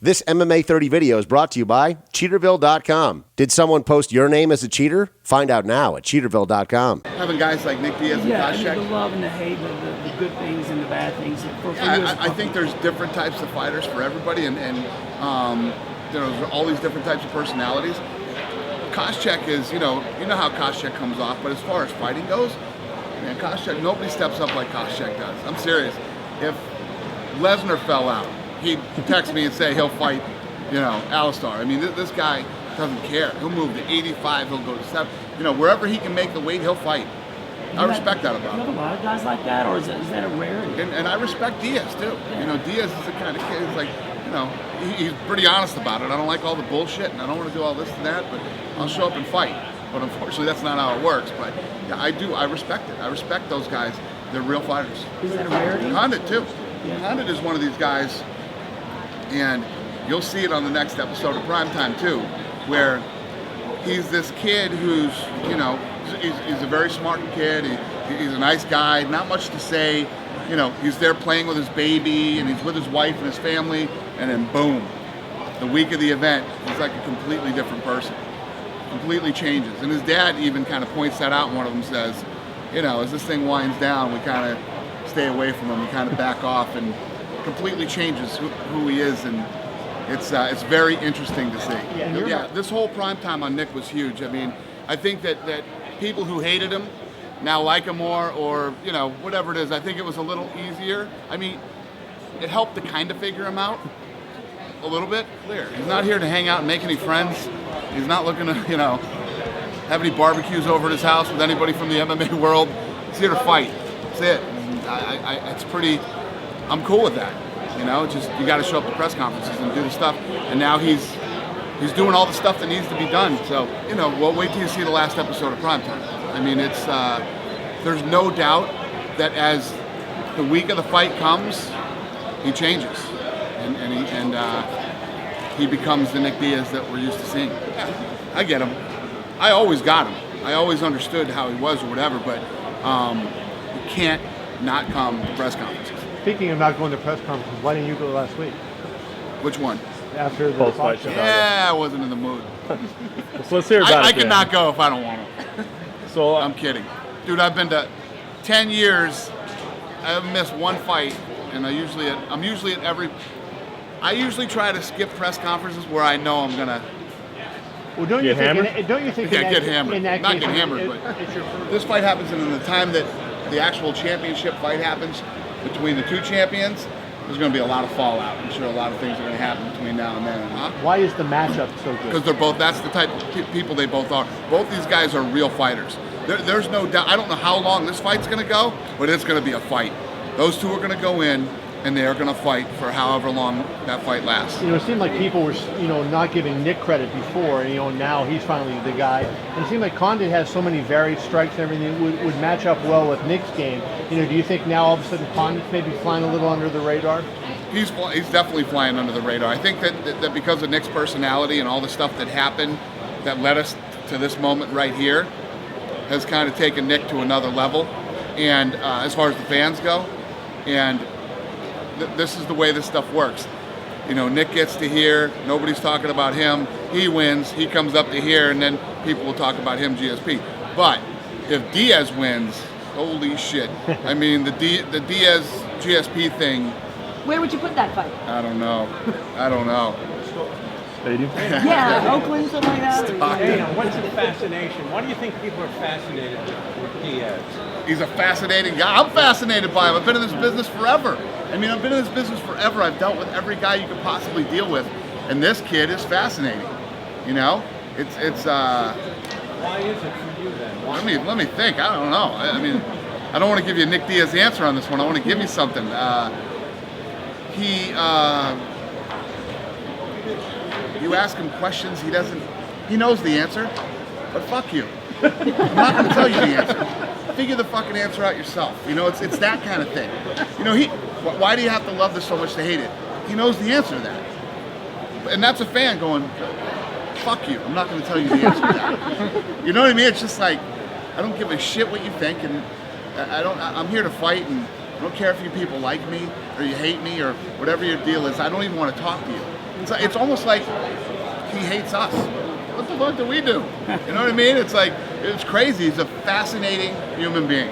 This MMA 30 video is brought to you by Cheaterville.com. Did someone post your name as a cheater? Find out now at Cheaterville.com. Having guys like Nick Diaz and Koscheck. The love and the hate, the good things and the bad things. I think there's different types of fighters for everybody, and there's all these different types of personalities. Koscheck is, you know how Koscheck comes off, but as far as fighting goes, man, Koscheck, nobody steps up like Koscheck does. I'm serious. If Lesnar fell out, he'd text me and say he'll fight, Alistar. I mean, this guy doesn't care. He'll move to 85. He'll go to 7. Wherever he can make the weight, he'll fight. I respect that about him. You have a lot of guys like that, or is that a rarity? And I respect Diaz too. Yeah. Diaz is the kind of kid who's like, he's pretty honest about it. I don't like all the bullshit, and I don't want to do all this and that, but I'll show up and fight. But unfortunately, that's not how it works. But yeah, I do. I respect it. I respect those guys. They're real fighters. Is that a rarity? Condit too. Yeah. Condit is one of these guys. And you'll see it on the next episode of Primetime too, where he's this kid who's, he's a very smart kid. He's a nice guy, not much to say. He's there playing with his baby, and he's with his wife and his family, and then boom, the week of the event, he's like a completely different person. Completely changes. And his dad even kind of points that out. One of them says, as this thing winds down, we kind of stay away from him, we kind of back off, and completely changes who he is, and it's very interesting to see. Yeah, this whole primetime on Nick was huge. I mean, I think that people who hated him now like him more, or whatever it is. I think it was a little easier. I mean, it helped to kind of figure him out a little bit. Clear. He's not here to hang out and make any friends. He's not looking to have any barbecues over at his house with anybody from the MMA world. He's here to fight. That's it. It's pretty. I'm cool with that, just you got to show up to press conferences and do the stuff. And now he's doing all the stuff that needs to be done. So, we'll wait till you see the last episode of Primetime. I mean, it's there's no doubt that as the week of the fight comes, he changes, and he becomes the Nick Diaz that we're used to seeing. Yeah, I get him. I always got him. I always understood how he was or whatever, but you can't not come to press conferences. Speaking of not going to press conferences, why didn't you go last week? Which one? After the fight show. Yeah, I wasn't in the mood. So let's hear about it. I could not go if I don't want to. So I'm kidding. Dude, I've been to 10 years. I haven't missed one fight, and I usually try to skip press conferences where I know I'm gonna. Well, don't you think? Yeah, get hammered. Not get hammered, but this fight happens, and in the time that the actual championship fight happens between the two champions, there's going to be a lot of fallout. I'm sure a lot of things are going to happen between now and then. Why is the matchup so good? Because they're both. That's the type of people they both are. Both these guys are real fighters. There's no doubt. I don't know how long this fight's going to go, but it's going to be a fight. Those two are going to go in, and they are going to fight for however long that fight lasts. It seemed like people were, not giving Nick credit before, and now he's finally the guy. And it seemed like Condit has so many varied strikes and everything would match up well with Nick's game. Do you think now all of a sudden Condit's maybe flying a little under the radar? He's definitely flying under the radar. I think that because of Nick's personality and all the stuff that happened that led us to this moment right here has kind of taken Nick to another level. And as far as the fans go, and this is the way this stuff works. Nick gets to here, nobody's talking about him, he wins, he comes up to here, and then people will talk about him, GSP. But if Diaz wins, holy shit. I mean, the Diaz GSP thing. Where would you put that fight? I don't know. Stadium? Yeah, Oakland, something like that. Dana, what's the fascination? Why do you think people are fascinated with Diaz? He's a fascinating guy. I'm fascinated by him. I've been in this business forever. I've been in this business forever. I've dealt with every guy you could possibly deal with, and this kid is fascinating. It's. Why is it for you then? Let me think. I don't know. I don't want to give you a Nick Diaz answer on this one. I want to give you something. You ask him questions, he knows the answer, but fuck you. I'm not going to tell you the answer. Figure the fucking answer out yourself. It's that kind of thing. Why do you have to love this so much to hate it? He knows the answer to that. And that's a fan going, fuck you. I'm not going to tell you the answer to that. You know what I mean? It's just like, I don't give a shit what you think, and I'm here to fight, and I don't care if you people like me or you hate me or whatever your deal is. I don't even want to talk to you. It's almost like he hates us. What the fuck do we do? You know what I mean? It's like, it's crazy. He's a fascinating human being.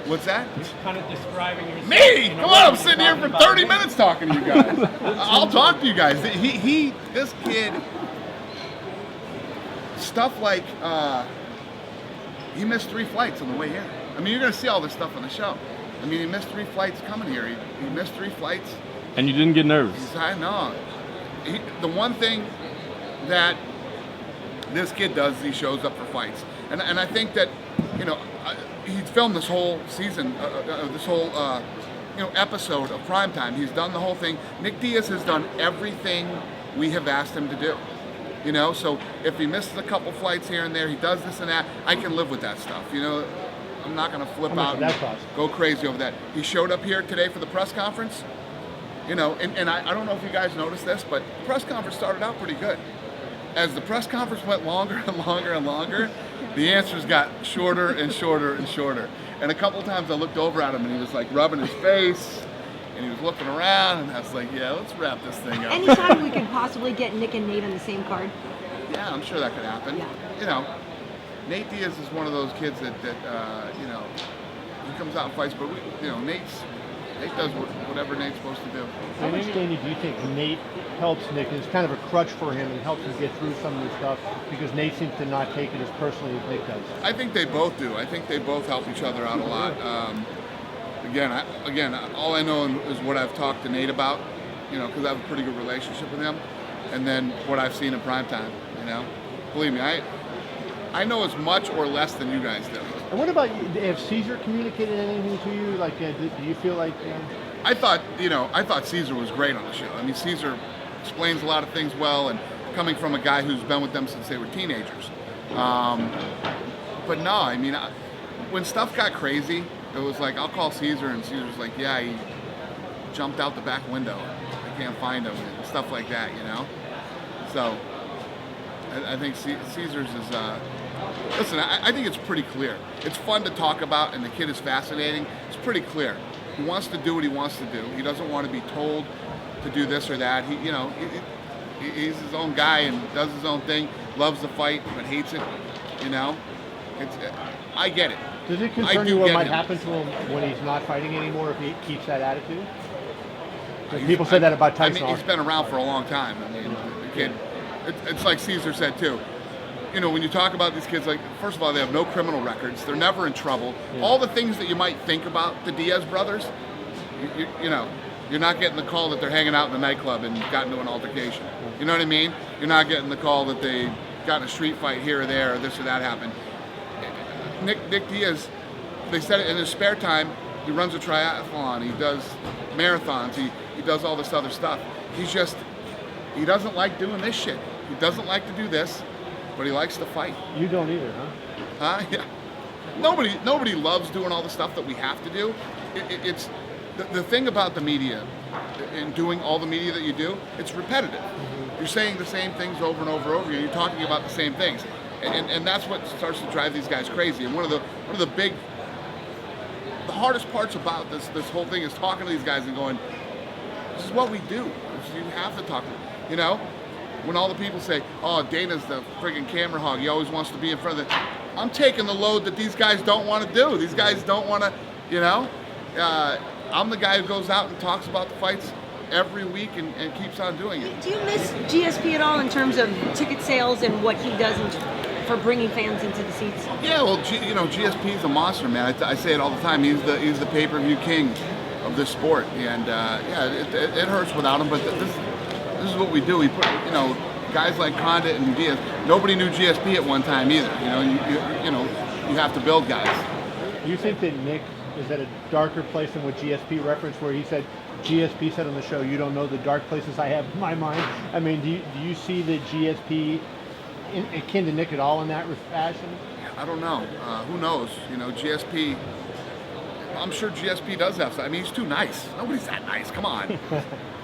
What's that? He's kind of describing yourself. Me? in a Come way on, I'm you're sitting here talking for about 30 me. minutes talking to you guys. I'll talk to you guys. This kid, stuff like, he missed 3 flights on the way here. I mean, you're going to see all this stuff on the show. I mean, he missed 3 flights coming here. He missed 3 flights. And you didn't get nervous. I know. The one thing that this kid does is he shows up for fights. And I think that, you know, he's filmed this whole season, this whole, episode of Primetime. He's done the whole thing. Nick Diaz has done everything we have asked him to do. You know, so if he misses a couple flights here and there, he does this and that, I can live with that stuff. You know, I'm not going to flip out and go crazy over that. He showed up here today for the press conference. You know, and I don't know if you guys noticed this, but the press conference started out pretty good. As the press conference went longer and longer and longer, the answers got shorter and shorter and shorter. And a couple times I looked over at him and he was like rubbing his face and he was looking around and I was like, yeah, let's wrap this thing up. Anytime we could possibly get Nick and Nate on the same card. Yeah, I'm sure that could happen. Yeah. You know, Nate Diaz is one of those kids that you know, he comes out and fights, but Nate does whatever Nate's supposed to do. How much, Danny, do you think Nate helps Nick? And it's kind of a crutch for him and helps him get through some of this stuff because Nate seems to not take it as personally as Nick does. I think they both do. I think they both help each other out a lot. Again, all I know is what I've talked to Nate about, you know, because I have a pretty good relationship with him, and then what I've seen in primetime, you know. Believe me, I know as much or less than you guys do. And what about you? Have Caesar communicated anything to you? Like, do you feel like... I thought Caesar was great on the show. I mean, Caesar explains a lot of things well, and coming from a guy who's been with them since they were teenagers. But no, I mean, when stuff got crazy, it was like, I'll call Caesar, and Caesar's like, yeah, he jumped out the back window. I can't find him, and stuff like that, you know? So, I think Caesar's is... Listen, I think it's pretty clear. It's fun to talk about, and the kid is fascinating. It's pretty clear. He wants to do what he wants to do. He doesn't want to be told to do this or that. He's his own guy and does his own thing. Loves the fight, but hates it. You know, I get it. Does it concern you what might happen to him when he's not fighting anymore if he keeps that attitude? People say that about Tyson. I mean, he's been around for a long time. I mean, the kid. It's like Caesar said too. You know, when you talk about these kids, like, first of all, they have no criminal records. They're never in trouble. Yeah. All the things that you might think about the Diaz brothers, you know, you're not getting the call that they're hanging out in the nightclub and got into an altercation. You know what I mean? You're not getting the call that they got in a street fight here or there or this or that happened. Nick Diaz, they said it in his spare time, he runs a triathlon, he does marathons, he does all this other stuff. He doesn't like doing this shit. He doesn't like to do this. But he likes to fight. You don't either, huh? Yeah. Nobody loves doing all the stuff that we have to do. It's the thing about the media and doing all the media that you do. It's repetitive. Mm-hmm. You're saying the same things over and over again. You're talking about the same things, and that's what starts to drive these guys crazy. And one of the hardest parts about this whole thing is talking to these guys and going, "This is what we do. You have to talk to them," you know. When all the people say, oh, Dana's the friggin' camera hog, he always wants to be in front of the... I'm taking the load that these guys don't want to do. These guys don't want to, you know? I'm the guy who goes out and talks about the fights every week and keeps on doing it. Do you miss GSP at all in terms of ticket sales and what he does for bringing fans into the seats? Yeah, well, GSP is a monster, man. I say it all the time. He's the pay-per-view king of this sport. And, it hurts without him, but this is what we do. We put, guys like Condit and Diaz. Nobody knew GSP at one time either. You have to build guys. Do you think that Nick is at a darker place than what GSP referenced, where he said, GSP said on the show, you don't know the dark places I have in my mind? I mean, do you see the GSP akin to Nick at all in that fashion? I don't know. Who knows? GSP. I'm sure GSP does have some. I mean, he's too nice. Nobody's that nice. Come on.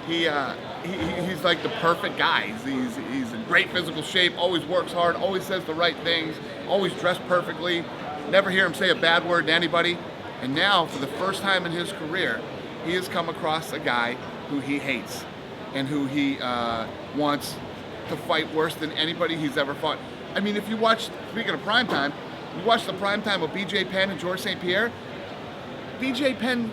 He's like the perfect guy. He's in great physical shape, always works hard, always says the right things, always dressed perfectly, never hear him say a bad word to anybody. And now, for the first time in his career, he has come across a guy who he hates. and who he wants to fight worse than anybody he's ever fought. I mean, if you watch, speaking of primetime, you watch the primetime of BJ Penn and Georges St. Pierre, BJ Penn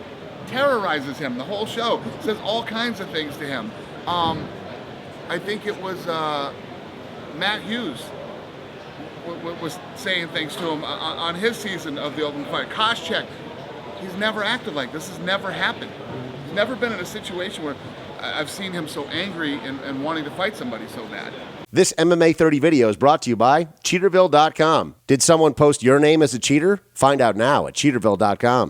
terrorizes him the whole show, says all kinds of things to him. I think it was Matt Hughes was saying things to him on his season of The Ultimate Fighter. Koscheck, he's never acted like this. Has never happened. He's never been in a situation where I've seen him so angry and wanting to fight somebody so bad. This MMA 30 video is brought to you by Cheaterville.com. Did someone post your name as a cheater? Find out now at Cheaterville.com.